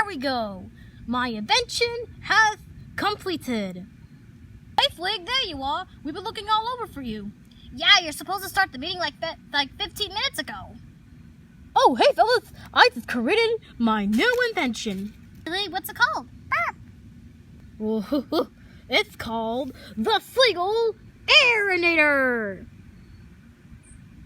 There we go. My invention has completed. Hey, Flig, there you are. We've been looking all over for you. Yeah, you're supposed to start the meeting like 15 minutes ago. Oh, hey, fellas. I just created my new invention. Really? What's it called? Whoa, it's called the Fleagle Aerinator.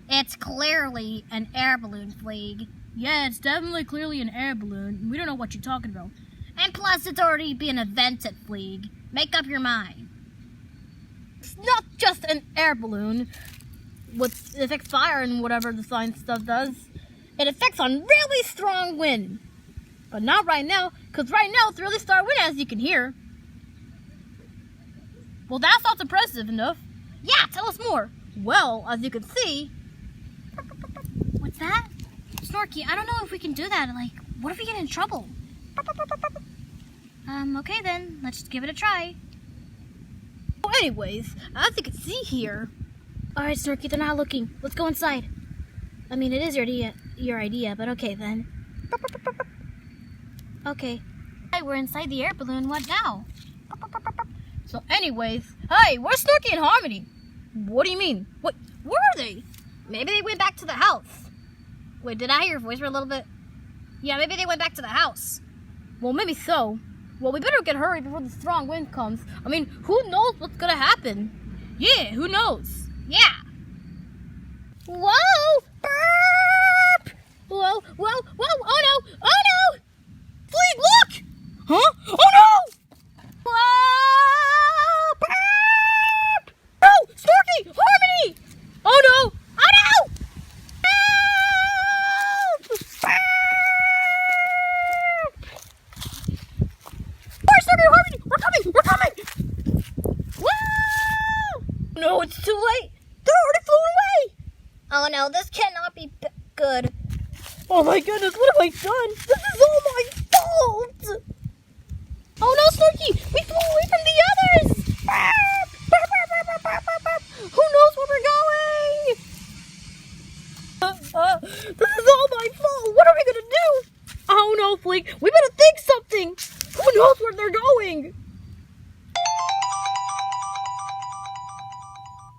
It's clearly an air balloon, Flig. Yeah, it's definitely clearly an air balloon. We don't know what you're talking about. And plus, it's already been invented, Flig. Make up your mind. It's not just an air balloon with it affects fire and whatever the science stuff does. It affects on really strong wind. But not right now, because right now it's really strong wind, as you can hear. Well, that's not impressive enough. Yeah, tell us more. Well, as you can see... What's that? Snorky, I don't know if we can do that. Like, what if we get in trouble? Okay then, let's just give it a try. Well, anyways, as you can see here... Alright, Snorky, they're not looking. Let's go inside. I mean, it is your idea, but okay then. Okay. Hey, we're inside the air balloon. What now? So anyways, hey, where's Snorky and Harmony? What do you mean? What? Where are they? Maybe they went back to the house. Wait, did I hear your voice for a little bit? Yeah, maybe they went back to the house. Well, maybe so. Well, we better get hurried before the strong wind comes. I mean, who knows what's gonna happen? Yeah, who knows? Yeah. Whoa! Burp! Whoa, whoa, whoa! Oh no! Oh no! Fleeg, look! Huh? Oh no! Whoa! Burp! No! Snorky! Harmony! Oh no! Oh no! Help! Burp! Where's Snorky and Harmony? We're coming! We're coming! Whoa! No, it's too late! They're already flew away! Oh no, this cannot be good. Oh my goodness, what have I done? This is all my fault! Oh no, Snorky! We flew away from the others! Burp! Burp, burp, burp, burp, burp, burp, burp. Who knows where we're going? This is all my fault! What are we gonna do? Oh no, Fleek! We better think something! Who knows where they're going?